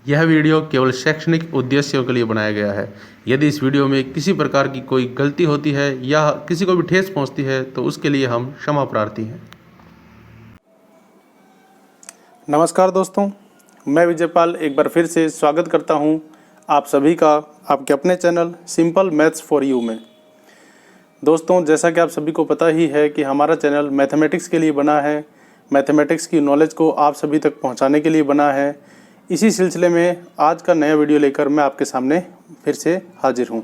यह वीडियो केवल शैक्षणिक उद्देश्यों के लिए बनाया गया है। यदि इस वीडियो में किसी प्रकार की कोई गलती होती है या किसी को भी ठेस पहुंचती है तो उसके लिए हम क्षमा प्रार्थी हैं। नमस्कार दोस्तों, मैं विजयपाल एक बार फिर से स्वागत करता हूं आप सभी का आपके अपने channel simple maths for you में। दोस्तों, जैसा कि आप सभी को पता ही है कि हमारा चैनल मैथमेटिक्स के लिए बना है, मैथमेटिक्स की नॉलेज को आप सभी तक पहुंचाने के लिए बना है। इसी सिलसिले में आज का नया वीडियो लेकर मैं आपके सामने फिर से हाजिर हूं।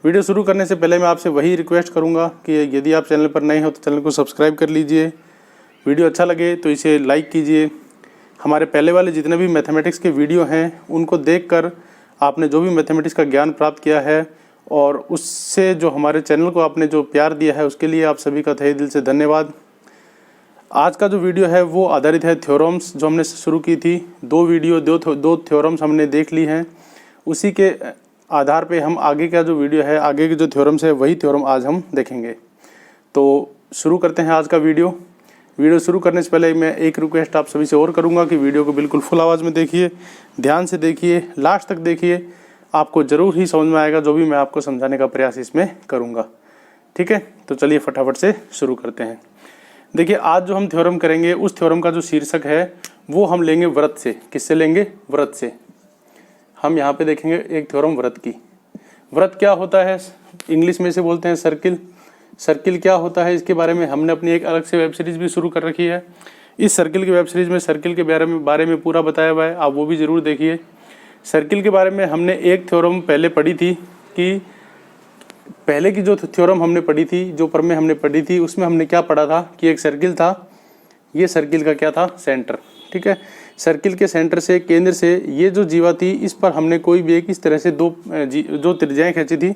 वीडियो शुरू करने से पहले मैं आपसे वही रिक्वेस्ट करूंगा कि यदि आप चैनल पर नए हो तो चैनल को सब्सक्राइब कर लीजिए। वीडियो अच्छा लगे तो इसे लाइक कीजिए। हमारे पहले वाले जितने भी मैथमेटिक्स के वीडियो हैं उनको देखकर आपने जो भी मैथमेटिक्स का ज्ञान प्राप्त किया है और उससे जो हमारे चैनल को आपने जो प्यार दिया है उसके लिए आप सभी का तहे दिल से धन्यवाद। आज का जो वीडियो है वो आधारित है थ्योरम्स जो हमने शुरू की थी। दो थ्योरम्स हमने देख ली हैं। उसी के आधार पे हम आगे का जो वीडियो है, आगे के जो थ्योरम्स है वही थ्योरम आज हम देखेंगे। तो शुरू करते हैं आज का वीडियो शुरू करने से पहले मैं एक रिक्वेस्ट आप सभी से और करूंगा कि वीडियो को बिल्कुल फुल आवाज़ में देखिए, ध्यान से देखिए, लास्ट तक देखिए। आपको ज़रूर ही समझ में आएगा जो भी मैं आपको समझाने का प्रयास इसमें करूंगा। ठीक है, तो चलिए फटाफट से शुरू करते हैं। देखिए, आज जो हम थ्योरम करेंगे उस थ्योरम का जो शीर्षक है वो हम लेंगे व्रत से। किससे लेंगे? व्रत से। हम यहाँ पे देखेंगे एक थ्योरम व्रत की। व्रत क्या होता है? इंग्लिश में से बोलते हैं सर्किल। सर्किल क्या होता है इसके बारे में हमने अपनी एक अलग से वेब सीरीज भी शुरू कर रखी है। इस सर्किल की वेब सीरीज में सर्किल के बारे में पूरा बताया हुआ है, आप वो भी ज़रूर देखिए। सर्किल के बारे में हमने एक थ्योरम पहले पढ़ी थी कि पहले की जो थ्योरम हमने पढ़ी थी, जो प्रमेय हमने पढ़ी थी, उसमें हमने क्या पढ़ा था कि एक सर्किल था। ये सर्किल का क्या था? सेंटर। ठीक है, सर्किल के सेंटर से, केंद्र से ये जो जीवा थी इस पर हमने कोई भी एक इस तरह से जो त्रिज्याएं खींची थी,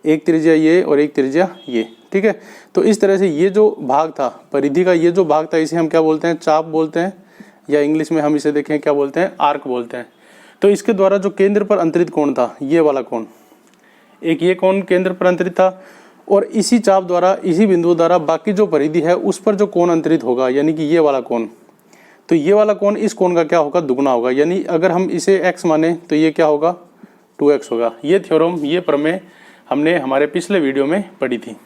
एक त्रिज्या ये और एक त्रिज्या ये। ठीक है, तो इस तरह से ये जो भाग था परिधि का, ये जो भाग था इसे हम क्या बोलते हैं? चाप बोलते हैं, या इंग्लिश में हम इसे देखें क्या बोलते हैं? आर्क बोलते हैं। तो इसके द्वारा जो केंद्र पर अंतरित कोण था, ये वाला कोण, एक ये कोण केंद्र पर अंतरित था और इसी चाप द्वारा, इसी बिंदु द्वारा बाकी जो परिधि है उस पर जो कोण अंतरित होगा, यानी कि ये वाला कोण, तो ये वाला कोण इस कोण का क्या होगा? दुगना होगा। यानी अगर हम इसे x माने तो ये क्या होगा? 2x होगा। ये थ्योरम, ये प्रमेय हमने हमारे पिछले वीडियो में पढ़ी थी।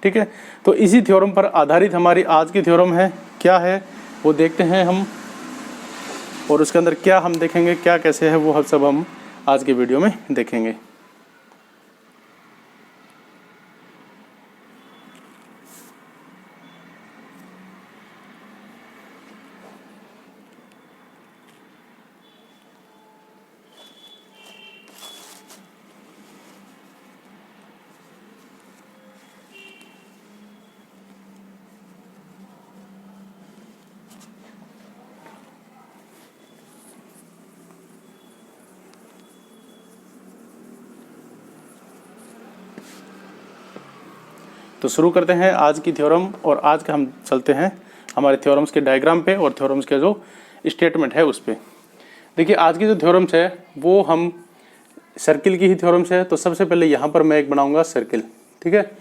ठीक है, तो इसी थ्योरम पर आधारित हमारी आज की थ्योरम है। क्या है वो देखते हैं हम, और उसके अंदर क्या हम देखेंगे, क्या कैसे है वो सब हम आज के वीडियो में देखेंगे। तो शुरू करते हैं आज की थ्योरम, और आज का हम चलते हैं हमारे थ्योरम्स के डायग्राम पे और थ्योरम्स के जो स्टेटमेंट है उस पे। देखिए, आज की जो थ्योरम्स है वो हम सर्किल की ही थ्योरम्स है। तो सबसे पहले यहाँ पर मैं एक बनाऊंगा सर्किल। ठीक है,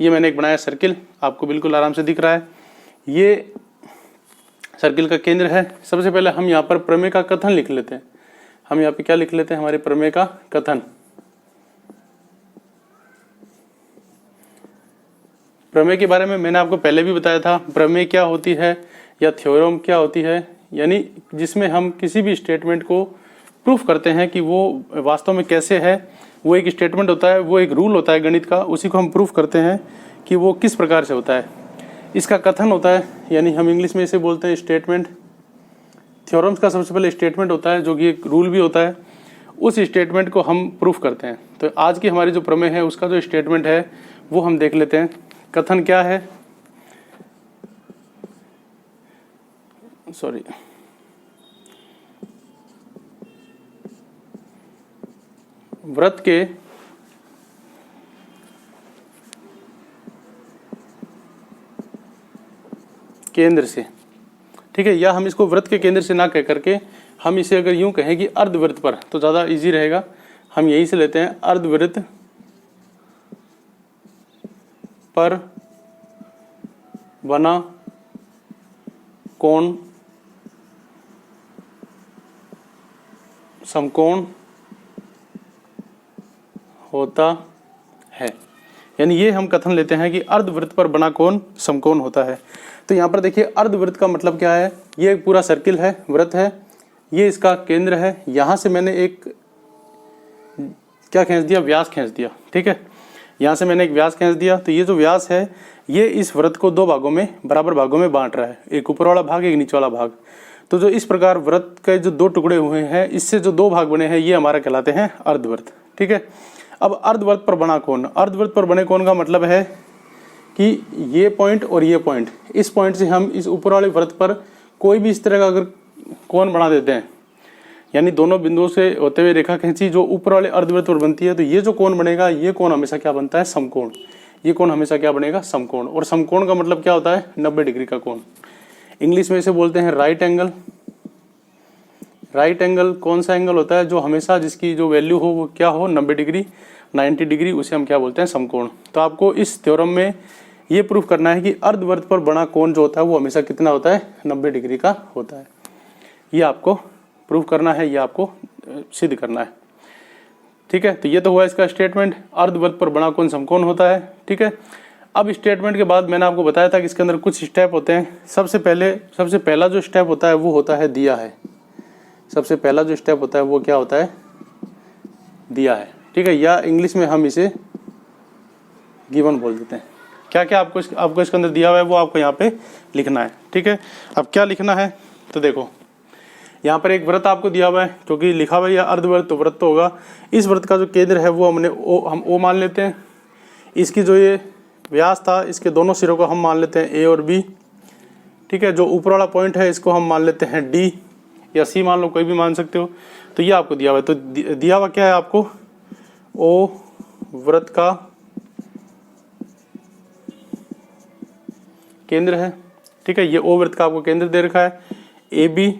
ये मैंने एक बनाया सर्किल, आपको बिल्कुल आराम से दिख रहा है। ये सर्किल का केंद्र है। सबसे पहले हम यहाँ पर प्रमेय का कथन लिख लेते हैं। हम यहाँ पे क्या लिख लेते हैं? हमारे प्रमेय का कथन। प्रमेय के बारे में मैंने आपको पहले भी बताया था। प्रमेय क्या होती है या थ्योरम क्या होती है? यानी जिसमें हम किसी भी स्टेटमेंट को प्रूफ करते हैं कि वो वास्तव में कैसे है। वो एक स्टेटमेंट होता है, वो एक रूल होता है गणित का, उसी को हम प्रूफ करते हैं कि वो किस प्रकार से होता है। इसका कथन होता है, यानी हम इंग्लिश में इसे बोलते हैं स्टेटमेंट। थ्योरम्स का सबसे पहले स्टेटमेंट होता है जो कि एक रूल भी होता है। उस स्टेटमेंट को हम प्रूफ करते हैं। तो आज की हमारी जो प्रमेय है उसका जो स्टेटमेंट है वो हम देख लेते हैं। कथन क्या है? व्रत के केंद्र से। ठीक है, या हम इसको व्रत के केंद्र से ना कह करके हम इसे अगर यूं कहें कि अर्धवृत्त पर, तो ज़्यादा इजी रहेगा। हम यही से लेते हैं, अर्धवृत्त पर बना कोण समकोण होता है। यानी ये हम कथन लेते हैं कि अर्धवृत्त पर बना कोण समकोण होता है। तो यहाँ पर देखिए अर्धवृत्त का मतलब क्या है, ये एक पूरा सर्किल है, वृत्त है, ये इसका केंद्र है, यहाँ से मैंने एक क्या खींच दिया, व्यास खींच दिया। ठीक है, यहाँ से मैंने एक व्यास खींच दिया। तो ये जो व्यास है ये इस वृत्त को दो भागों में, बराबर भागों में बांट रहा है, एक ऊपर वाला भाग एक नीचे वाला भाग। तो जो इस प्रकार वृत्त के जो दो टुकड़े हुए हैं, इससे जो दो भाग बने हैं ये हमारा कहलाते हैं अर्धवृत्त। ठीक है, अब अर्धवृत्त पर बना कोण, अर्धवृत्त पर बने कोण का मतलब है कि ये पॉइंट और ये पॉइंट, इस पॉइंट से हम इस ऊपर वाले वृत्त पर कोई भी इस तरह का अगर कोण बना देते हैं, यानी दोनों बिंदुओं से होते हुए रेखा खींची जो ऊपर वाले अर्धवृत्त पर बनती है, तो ये जो कोण बनेगा ये कोण हमेशा क्या बनता है, समकोण। ये कोण हमेशा क्या बनेगा, समकोण। और समकोण का मतलब क्या होता है, 90 डिग्री का कोण। इंग्लिश में इसे बोलते हैं राइट एंगल। राइट एंगल कौन सा एंगल होता है, जो हमेशा जिसकी जो वैल्यू हो वो क्या हो, 90 डिग्री, 90 डिग्री, उसे हम क्या बोलते हैं, समकोण। तो आपको इस थ्योरम में ये प्रूफ करना है कि अर्धवृत्त पर बना कोण जो होता है वो हमेशा कितना होता है, 90 डिग्री का होता है। ये आपको प्रूफ करना है, ये आपको सिद्ध करना है। ठीक है, तो ये तो हुआ इसका स्टेटमेंट, अर्धवृत्त पर बना कोण समकोण होता है। ठीक है, अब स्टेटमेंट के बाद मैंने आपको बताया था कि इसके अंदर कुछ स्टेप होते हैं। सबसे पहला जो स्टेप होता है वो होता है दिया है। सबसे पहला जो स्टेप होता है वो क्या होता है, दिया है। ठीक है, या इंग्लिश में हम इसे गिवन बोल देते हैं। क्या क्या आपको इसके अंदर दिया हुआ है वो आपको यहाँ पे लिखना है। ठीक है, अब क्या लिखना है, तो देखो यहाँ पर एक वृत्त आपको दिया हुआ है, क्योंकि लिखा हुआ है या अर्धवृत्त तो वृत्त होगा। इस वृत्त का जो केंद्र है वो हम ओ मान लेते हैं। इसकी जो ये व्यास था, इसके दोनों सिरों को हम मान लेते हैं ए और बी। ठीक है, जो ऊपर वाला पॉइंट है इसको हम मान लेते हैं डी या सी, मान लो, कोई भी मान सकते हो। तो ये आपको दिया हुआ है। तो दिया हुआ क्या है आपको, ओ वृत्त का केंद्र है। ठीक है, ये ओ वृत्त का आपको केंद्र दे रखा है, ए बी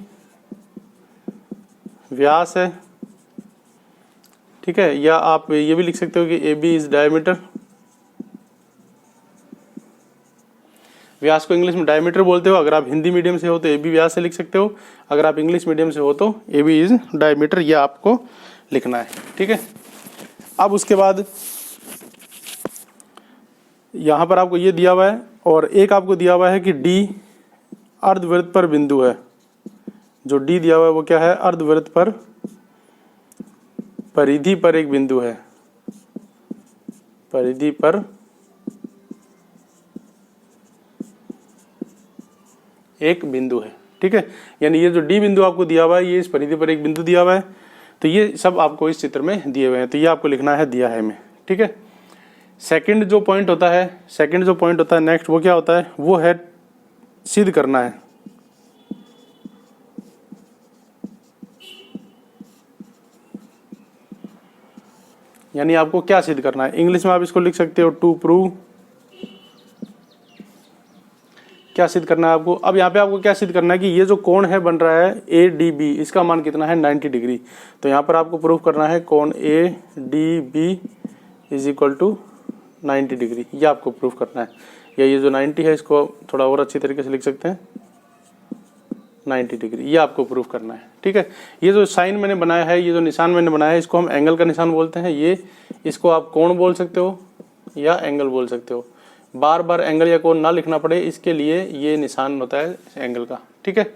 व्यास है। ठीक है, या आप ये भी लिख सकते हो कि ए बी इज डायमीटर। व्यास को इंग्लिश में डायमीटर बोलते हो। अगर आप हिंदी मीडियम से हो तो ए बी व्यास से लिख सकते हो, अगर आप इंग्लिश मीडियम से हो तो ए बी इज डायमीटर, यह आपको लिखना है। ठीक है, अब उसके बाद यहाँ पर आपको ये दिया हुआ है और एक आपको दिया हुआ है कि डी अर्धवृत्त पर बिंदु है। जो डी दिया हुआ है वो क्या है, अर्धवृत्त पर परिधि पर एक बिंदु है, परिधि पर एक बिंदु है। ठीक है, यानी ये जो डी बिंदु आपको दिया हुआ है ये इस परिधि पर एक बिंदु दिया हुआ है। तो ये सब आपको इस चित्र में दिए हुए हैं, तो ये आपको लिखना है दिया है में। ठीक है, सेकंड जो पॉइंट होता है नेक्स्ट, वो क्या होता है, वो है सिद्ध करना है। यानी आपको क्या सिद्ध करना है, इंग्लिश में आप इसको लिख सकते हो टू प्रूव। क्या सिद्ध करना है आपको, अब यहाँ पे आपको क्या सिद्ध करना है कि ये जो कोण है बन रहा है ए डी बी, इसका मान कितना है, 90 डिग्री। तो यहाँ पर आपको प्रूफ करना है कोण A D B is equal to 90 degree, ये आपको प्रूफ करना है। या ये जो 90 है इसको थोड़ा और अच्छी तरीके से लिख सकते हैं 90 डिग्री, ये आपको प्रूफ करना है। ठीक है, ये जो साइन मैंने बनाया है, ये जो निशान मैंने बनाया है, इसको हम एंगल का निशान बोलते हैं। ये इसको आप कोण बोल सकते हो या एंगल बोल सकते हो। बार बार एंगल या कोण ना लिखना पड़े इसके लिए ये निशान होता है एंगल का। ठीक है,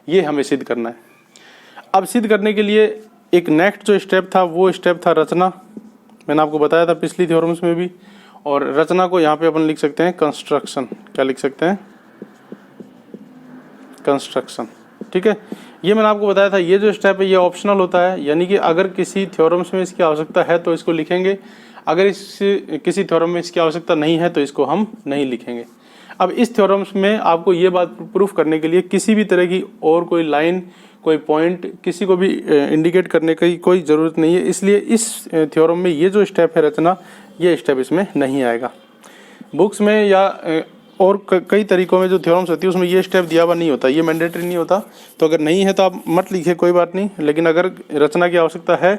ये हमें सिद्ध करना है। अब सिद्ध करने के लिए एक नेक्स्ट जो स्टेप था वो स्टेप था रचना। मैंने आपको बताया था पिछली थ्योरम्स में भी, और रचना को यहाँ पे अपन लिख सकते हैं कंस्ट्रक्शन। क्या लिख सकते हैं, कंस्ट्रक्शन। ठीक है, ये मैंने आपको बताया था, ये जो स्टेप है ये ऑप्शनल होता है, यानी कि अगर किसी थ्योरम्स में इसकी आवश्यकता है तो इसको लिखेंगे, अगर किसी थ्योरम में इसकी आवश्यकता नहीं है तो इसको हम नहीं लिखेंगे। अब इस थ्योरम्स में आपको ये बात प्रूफ करने के लिए किसी भी तरह की और कोई लाइन, कोई पॉइंट, किसी को भी इंडिकेट करने की कोई ज़रूरत नहीं है, इसलिए इस थ्योरम में ये जो स्टेप है रचना, ये स्टेप इसमें नहीं आएगा। बुक्स में या और कई तरीकों में जो थ्योरम्स होती है उसमें ये स्टेप दिया हुआ नहीं होता, ये मैंडेटरी नहीं होता। तो अगर नहीं है तो आप मत लिखिए, कोई बात नहीं, लेकिन अगर रचना की आवश्यकता है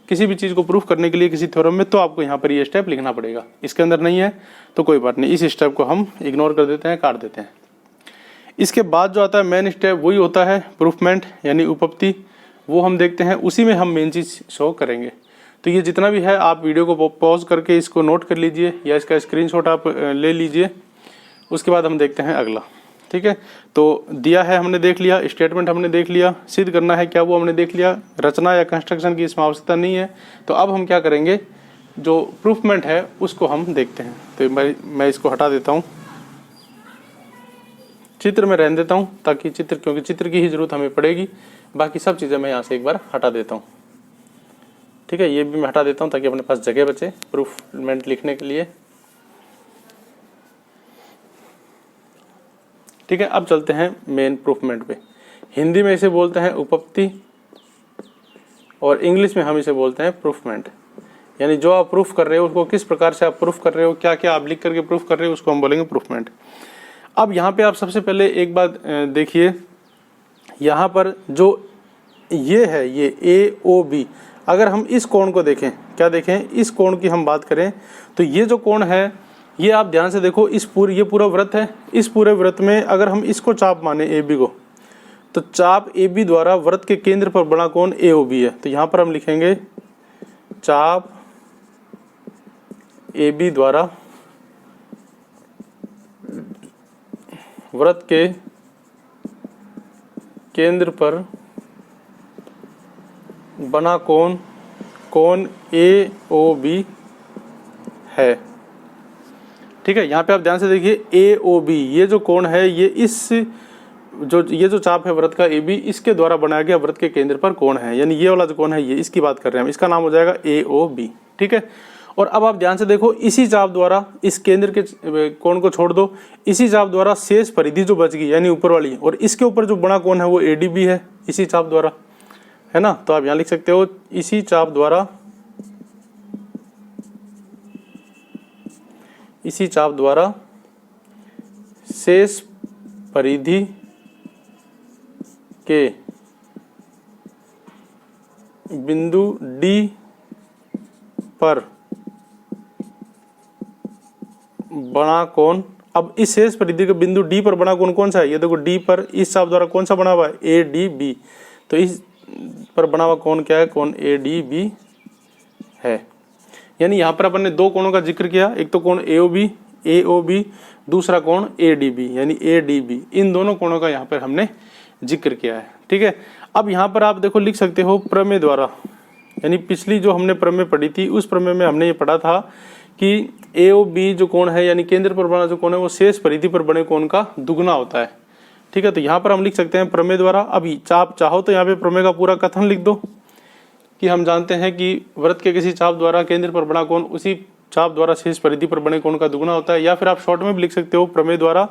किसी भी चीज़ को प्रूफ करने के लिए किसी थ्योरम में, तो आपको यहाँ पर ये स्टेप लिखना पड़ेगा। इसके अंदर नहीं है तो कोई बात नहीं, इस स्टेप को हम इग्नोर कर देते हैं, काट देते हैं। इसके बाद जो आता है मेन स्टेप, वही होता है प्रूफमेंट यानी उपपत्ति। वो हम देखते हैं, उसी में हम मेन चीज़ शो करेंगे। तो ये जितना भी है आप वीडियो को पॉज करके इसको नोट कर लीजिए या इसका स्क्रीनशॉट आप ले लीजिए। उसके बाद हम देखते हैं अगला। ठीक है, तो दिया है हमने देख लिया, स्टेटमेंट हमने देख लिया, सिद्ध करना है क्या वो हमने देख लिया, रचना या कंस्ट्रक्शन की इसमें आवश्यकता नहीं है। तो अब हम क्या करेंगे, जो प्रूफमेंट है उसको हम देखते हैं। तो मैं इसको हटा देता हूँ, चित्र में रहने देता हूँ ताकि क्योंकि चित्र की ही जरूरत हमें पड़ेगी, बाकी सब चीज़ें मैं यहाँ से एक बार हटा देता हूँ। ठीक है, ये भी मैं हटा देता हूँ ताकि अपने पास जगह बचे प्रूफमेंट लिखने के लिए। ठीक है, अब चलते हैं मेन प्रूफमेंट पे। हिंदी में इसे बोलते हैं उपपत्ति और इंग्लिश में हम इसे बोलते हैं प्रूफमेंट। यानी जो आप प्रूफ कर रहे हो उसको किस प्रकार से आप प्रूफ कर रहे हो, क्या क्या आप लिख करके प्रूफ कर रहे हो, उसको हम बोलेंगे प्रूफमेंट। अब यहाँ पे आप सबसे पहले एक बात देखिए, यहाँ पर जो ये है, ये AOB, अगर हम इस कोण को देखें, क्या देखें, इस कोण की हम बात करें तो ये जो कोण है, ये आप ध्यान से देखो, ये पूरा वृत्त है। इस पूरे वृत्त में अगर हम इसको चाप माने AB को, तो चाप AB द्वारा वृत्त के केंद्र पर बना कोण AOB है। तो यहाँ पर हम लिखेंगे चाप AB द्वारा वृत्त के केंद्र पर बना कोण AOB है। ठीक है, यहाँ पे आप ध्यान से देखिए AOB, ये जो कोण है, ये ये जो चाप है वृत्त का AB, इसके द्वारा बनाया गया वृत्त के केंद्र पर कोण है। यानी ये वाला जो कोण है, ये इसकी बात कर रहे हैं हम, इसका नाम हो जाएगा AOB। ठीक है, और अब आप ध्यान से देखो, इसी चाप द्वारा इस केंद्र के कोण को छोड़ दो, इसी चाप द्वारा शेष परिधि जो बच गई यानी ऊपर वाली, और इसके ऊपर जो बड़ा कोण है वो ADB है, इसी चाप द्वारा, है ना। तो आप यहाँ लिख सकते हो इसी चाप द्वारा शेष परिधि के बिंदु D पर बना कोण। अब इस शेष परिधि के बिंदु D पर बना कोण कौन सा है, ये देखो D पर इस चाप द्वारा कौन सा बना हुआ है, ADB। तो इस पर बना हुआ कोण क्या है, कोण ADB है। यानी यहाँ पर अपन ने दो कोणों का जिक्र किया, एक तो कोण AOB, दूसरा कोण ADB यानी ADB। इन दोनों कोणों का यहाँ पर हमने जिक्र किया है। ठीक है, अब यहाँ पर आप देखो लिख सकते हो प्रमेय द्वारा, यानी पिछली जो हमने प्रमेय पढ़ी थी उस प्रमेय में हमने ये पढ़ा था कि AOB जो कोण है यानी केंद्र पर बना जो कोण है वो शेष परिधि पर बने कोण का दुगना होता है। ठीक है, तो यहाँ पर हम लिख सकते हैं प्रमेय द्वारा। अभी आप चाहो तो यहाँ पे प्रमेय का पूरा कथन लिख दो कि हम जानते हैं कि वृत्त के किसी चाप द्वारा केंद्र पर बना कोण उसी चाप द्वारा शेष परिधि पर बने कोण का दुगना होता है। या फिर आप शॉर्ट में भी लिख सकते हो प्रमेय द्वारा।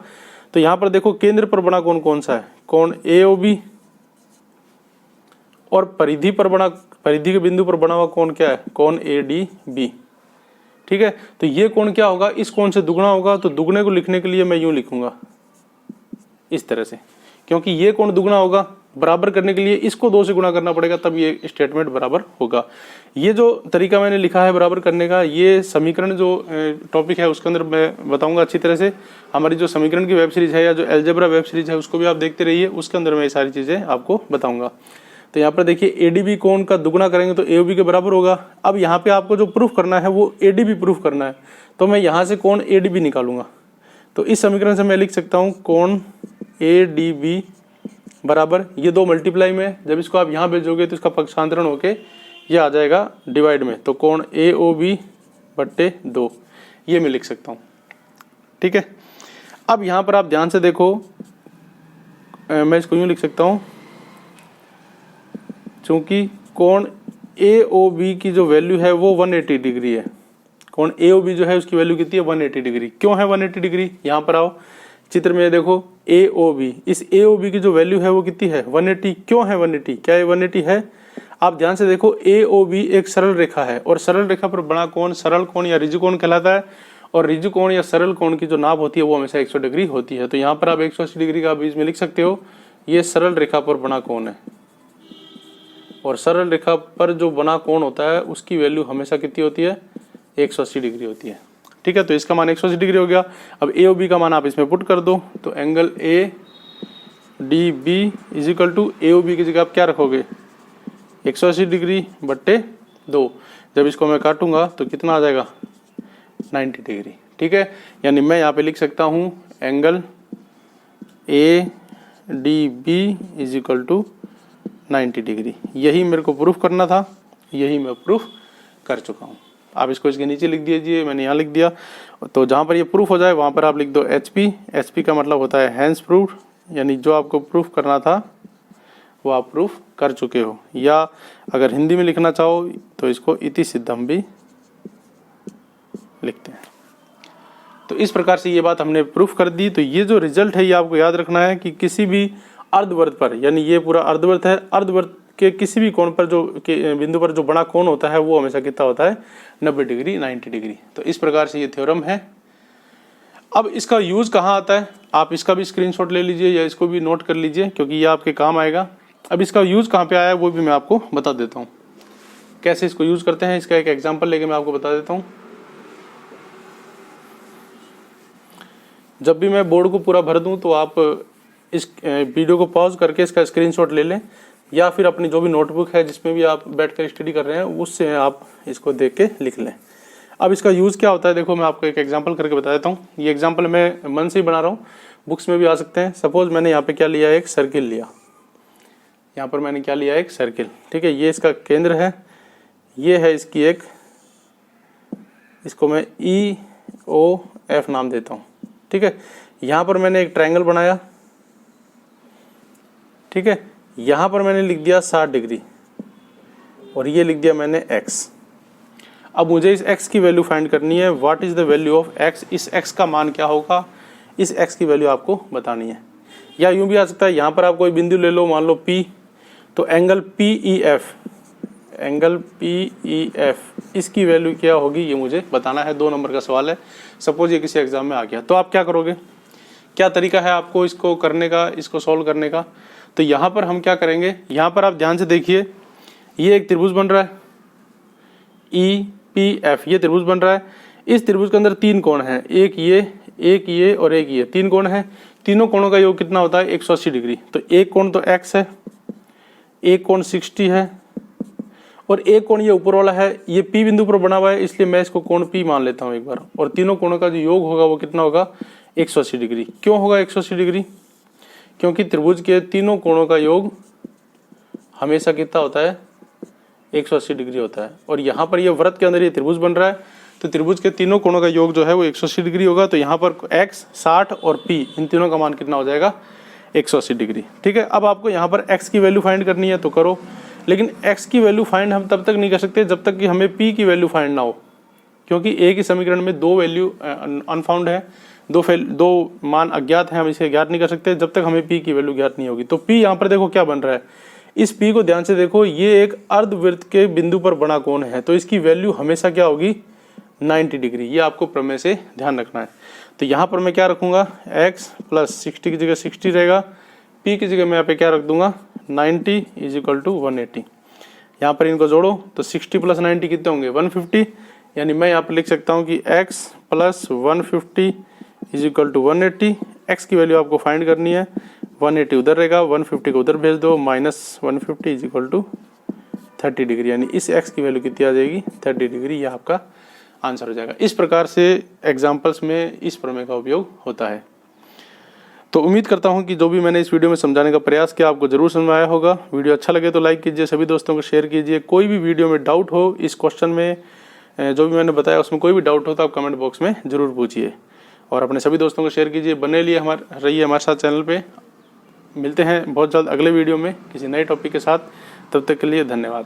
तो यहाँ पर देखो केंद्र पर बना कोण कौन सा है, कोण AOB, और परिधि के बिंदु पर बना हुआ कोण क्या है, कोण ADB। ठीक है, तो ये कोण क्या होगा, इस कोण से दुगना होगा। तो दुगने को लिखने के लिए मैं यूं लिखूंगा इस तरह से, क्योंकि ये कोण दुगना होगा, बराबर करने के लिए इसको 2 से गुणा करना पड़ेगा, तब ये स्टेटमेंट बराबर होगा। ये जो तरीका मैंने लिखा है बराबर करने का, ये समीकरण जो टॉपिक है उसके अंदर मैं बताऊंगा अच्छी तरह से। हमारी जो समीकरण की वेब सीरीज है या जो एल्जेब्रा वेब सीरीज है उसको भी आप देखते रहिए, उसके अंदर मैं ये सारी चीजें आपको बताऊंगा। तो यहाँ पर देखिए ADB कोण का दुगना करेंगे तो AOB के बराबर होगा। अब यहाँ पे आपको जो प्रूफ करना है वो ADB प्रूफ करना है, तो मैं यहाँ से कोण ADB निकालूंगा। तो इस समीकरण से मैं लिख सकता हूँ कोण ADB बराबर, ये 2 मल्टीप्लाई में, जब इसको आप यहाँ भेजोगे तो इसका पक्षांतरण होके ये आ जाएगा डिवाइड में, तो कोण AOB बट्टे 2, ये मैं लिख सकता हूँ। ठीक है, अब यहाँ पर आप ध्यान से देखो, मैं इसको यूँ लिख सकता हूँ, चूंकि कोण AOB की जो वैल्यू है वो 180 डिग्री है। कोण AOB जो है उसकी वैल्यू कितनी है, 180 डिग्री। क्यों है 180 डिग्री, यहाँ पर आओ चित्र में देखो AOB, इस AOB की जो वैल्यू है वो कितनी है, 180। क्यों है 180, क्या ये 180 है, आप ध्यान से देखो AOB एक सरल रेखा है और सरल रेखा पर बना कोण सरल कोण या ऋजु कोण कहलाता है, और ऋजु कोण या सरल कोण की जो नाप होती है वो हमेशा 100 डिग्री होती है। तो यहाँ पर आप 180 डिग्री का बीच में लिख सकते हो, ये सरल रेखा पर बना कोण है, और सरल रेखा पर जो बना कोण होता है उसकी वैल्यू हमेशा कितनी होती है, 180 डिग्री होती है। ठीक है, तो इसका मान 180 डिग्री हो गया। अब AOB का मान आप इसमें पुट कर दो, तो angle ADB is equal to AOB की जगह आप क्या रखोगे, 180 डिग्री बट्टे 2, जब इसको मैं काटूंगा तो कितना आ जाएगा 90 डिग्री। ठीक है, यानी मैं यहाँ पे लिख सकता हूँ angle ADB is equal to 90 degree. यही मेरे को प्रूफ करना था, यही मैं प्रूफ कर चुका हूँ। आप इसको इसके नीचे लिख दीजिए, मैंने यहाँ लिख दिया। तो जहाँ पर ये प्रूफ हो जाए वहाँ पर आप लिख दो HP। HP का मतलब होता है हैंस प्रूफ, यानी जो आपको प्रूफ करना था वो आप प्रूफ कर चुके हो। या अगर हिंदी में लिखना चाहो तो इसको इति सिद्धम भी लिखते हैं। तो इस प्रकार से ये बात हमने प्रूफ कर दी। तो ये जो रिजल्ट है ये आपको याद रखना है कि किसी भी अर्धवृत्त पर, यानी ये पूरा अर्धवृत्त है, अर्धवृत्त के किसी भी कोण पर जो बिंदु पर जो बड़ा कोण होता है वो हमेशा कितना होता है 90 डिग्री 90 डिग्री। तो इस प्रकार से ये थ्योरम है। अब इसका यूज कहाँ आता है, आप इसका भी स्क्रीनशॉट ले लीजिए या इसको भी नोट कर लीजिए क्योंकि ये आपके काम आएगा। अब इसका यूज कहाँ पे आया है वो भी मैं आपको बता देता हूँ, कैसे इसको यूज करते हैं। इसका एक एग्जाम्पल लेके मैं आपको बता देता हूँ। जब भी मैं बोर्ड को पूरा भर दूं तो आप इस वीडियो को पॉज करके इसका स्क्रीनशॉट ले लें या फिर अपनी जो भी नोटबुक है जिसमें भी आप बैठकर स्टडी कर रहे हैं उससे आप इसको देख के लिख लें। अब इसका यूज़ क्या होता है देखो, मैं आपको एक एग्जांपल करके बता देता हूँ। ये एग्जांपल मैं मन से ही बना रहा हूँ, बुक्स में भी आ सकते हैं। सपोज मैंने यहाँ पे क्या लिया, एक सर्किल लिया। यहाँ पर मैंने क्या लिया, एक सर्किल। ठीक है, ये इसका केंद्र है, ये है इसकी एक, इसको मैं EOF नाम देता हूँ। ठीक है, यहाँ पर मैंने एक ट्रायंगल बनाया। ठीक है, यहाँ पर मैंने लिख दिया 60 डिग्री और ये लिख दिया मैंने x। अब मुझे इस x की वैल्यू फाइंड करनी है। What is the value of x, इस x का मान क्या होगा, इस x की वैल्यू आपको बतानी है। या यूं भी आ सकता है, यहाँ पर आप कोई बिंदु ले लो, मान लो P, तो एंगल PEF, एंगल PEF इसकी वैल्यू क्या होगी ये मुझे बताना है। 2 नंबर का सवाल है, सपोज ये किसी एग्जाम में आ गया। तो आप क्या करोगे, क्या तरीका है आपको इसको करने का, इसको सॉल्व करने का। तो यहाँ पर हम क्या करेंगे, यहाँ पर आप ध्यान से देखिए, ये एक त्रिभुज बन रहा है EPF, ये त्रिभुज बन रहा है। इस त्रिभुज के अंदर 3 कोण हैं, एक ये और एक ये, 3 कोण हैं। तीनों कोणों का योग कितना होता है 180 डिग्री। तो एक कोण तो x है, एक कोण 60 है और एक कोण ये ऊपर वाला है, ये P बिंदु पर बना हुआ है, इसलिए मैं इसको कोण P मान लेता हूँ एक बार। और तीनों कोणों का जो योग होगा वो कितना होगा 180 डिग्री। क्यों होगा 180 डिग्री, क्योंकि त्रिभुज के तीनों कोणों का योग हमेशा कितना होता है 180 डिग्री होता है। और यहाँ पर ये वृत्त के अंदर ये त्रिभुज बन रहा है, तो त्रिभुज के तीनों कोणों का योग जो है वो 180 डिग्री होगा। तो यहाँ पर x 60 और P इन तीनों का मान कितना हो जाएगा 180 डिग्री। ठीक है, अब आपको यहाँ पर x की वैल्यू फाइंड करनी है तो करो, लेकिन x की वैल्यू फाइंड हम तब तक नहीं कर सकते जब तक कि हमें P की वैल्यू फाइंड ना हो, क्योंकि एक ही समीकरण में 2 वैल्यू अनफाउंड है, 2 मान अज्ञात हैं, हम इसे ज्ञात नहीं कर सकते जब तक हमें P की वैल्यू ज्ञात नहीं होगी। तो P यहाँ पर देखो क्या बन रहा है, इस P को ध्यान से देखो, ये एक अर्धवृत्त के बिंदु पर बना कोण है, तो इसकी वैल्यू हमेशा क्या होगी 90 डिग्री। ये आपको प्रमेय से ध्यान रखना है। तो यहाँ पर मैं क्या रखूँगा, x प्लस 60 की जगह 60 रहेगा, P की जगह मैं यहाँ पे क्या रख दूंगा 90 इज इक्वल टू 180। यहाँ पर इनको जोड़ो तो 60 प्लस 90 कितने होंगे 150, यानी मैं यहाँ पर लिख सकता हूँ कि x plus 150 is equal to 180। x की वैल्यू आपको फाइंड करनी है, 180 उधर रहेगा, 150 को उधर भेज दो, minus 150 is equal to 30 degree, यानी इस x की वैल्यू कितनी आ जाएगी 30 डिग्री। ये आपका आंसर हो जाएगा। इस प्रकार से एग्जाम्पल्स में इस प्रमेय का उपयोग होता है। तो उम्मीद करता हूं कि जो भी मैंने इस वीडियो में समझाने का प्रयास किया आपको जरूर समझ में आया होगा। वीडियो अच्छा लगे तो लाइक कीजिए, सभी दोस्तों को शेयर कीजिए। कोई भी वीडियो में डाउट हो, इस क्वेश्चन में जो भी मैंने बताया उसमें कोई भी डाउट हो तो आप कमेंट बॉक्स में जरूर पूछिए और अपने सभी दोस्तों को शेयर कीजिए। बने रहिए हमारे साथ चैनल पे। मिलते हैं बहुत जल्द अगले वीडियो में किसी नए टॉपिक के साथ, तब तक के लिए धन्यवाद।